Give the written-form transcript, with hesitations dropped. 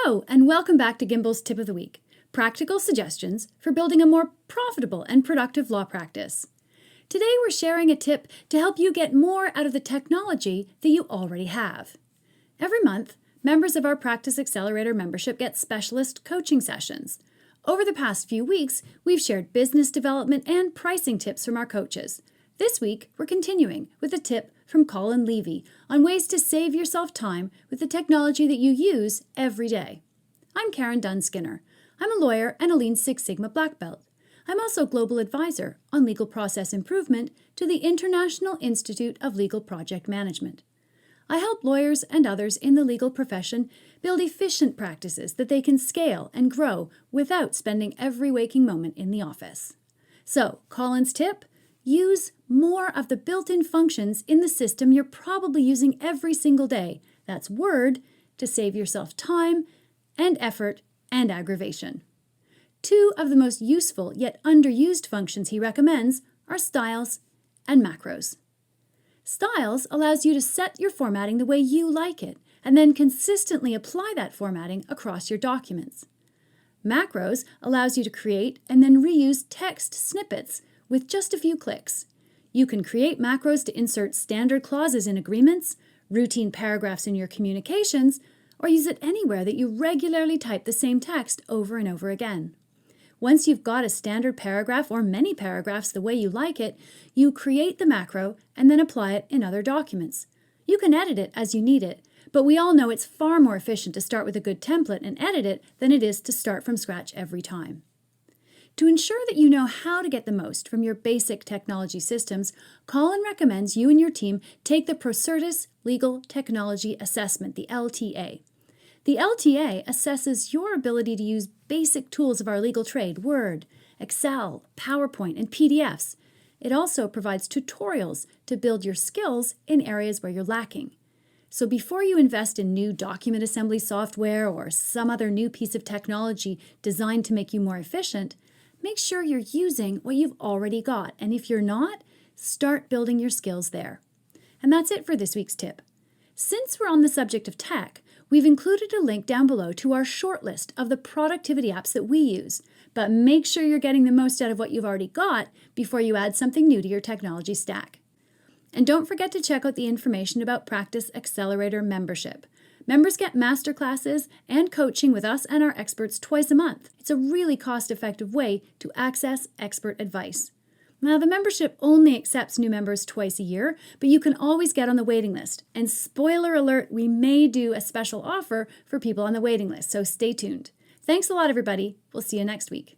Hello, and welcome back to Gimbal's Tip of the Week, practical suggestions for building a more profitable and productive law practice. Today we're sharing a tip to help you get more out of the technology that you already have. Every month, members of our Practice Accelerator membership get specialist coaching sessions. Over the past few weeks, we've shared business development and pricing tips from our coaches. This week, we're continuing with a tip from Colin Levy on ways to save yourself time with the technology that you use every day. I'm Karen Dunn-Skinner. I'm a lawyer and a Lean Six Sigma Black Belt. I'm also Global Advisor on Legal Process Improvement to the International Institute of Legal Project Management. I help lawyers and others in the legal profession build efficient practices that they can scale and grow without spending every waking moment in the office. So, Colin's tip: use more of the built-in functions in the system you're probably using every single day, that's Word, to save yourself time and effort and aggravation. Two of the most useful yet underused functions he recommends are styles and macros. Styles allows you to set your formatting the way you like it, and then consistently apply that formatting across your documents. Macros allows you to create and then reuse text snippets with just a few clicks. You can create macros to insert standard clauses in agreements, routine paragraphs in your communications, or use it anywhere that you regularly type the same text over and over again. Once you've got a standard paragraph or many paragraphs the way you like it, you create the macro and then apply it in other documents. You can edit it as you need it, but we all know it's far more efficient to start with a good template and edit it than it is to start from scratch every time. To ensure that you know how to get the most from your basic technology systems, Colin recommends you and your team take the Procertus Legal Technology Assessment, the LTA. The LTA assesses your ability to use basic tools of our legal trade, Word, Excel, PowerPoint, and PDFs. It also provides tutorials to build your skills in areas where you're lacking. So before you invest in new document assembly software or some other new piece of technology designed to make you more efficient, make sure you're using what you've already got, and if you're not, start building your skills there. And that's it for this week's tip. Since we're on the subject of tech, we've included a link down below to our short list of the productivity apps that we use, but make sure you're getting the most out of what you've already got before you add something new to your technology stack. And don't forget to check out the information about Practice Accelerator membership. Members get masterclasses and coaching with us and our experts twice a month. It's a really cost-effective way to access expert advice. Now, the membership only accepts new members twice a year, but you can always get on the waiting list. And spoiler alert, we may do a special offer for people on the waiting list, so stay tuned. Thanks a lot, everybody. We'll see you next week.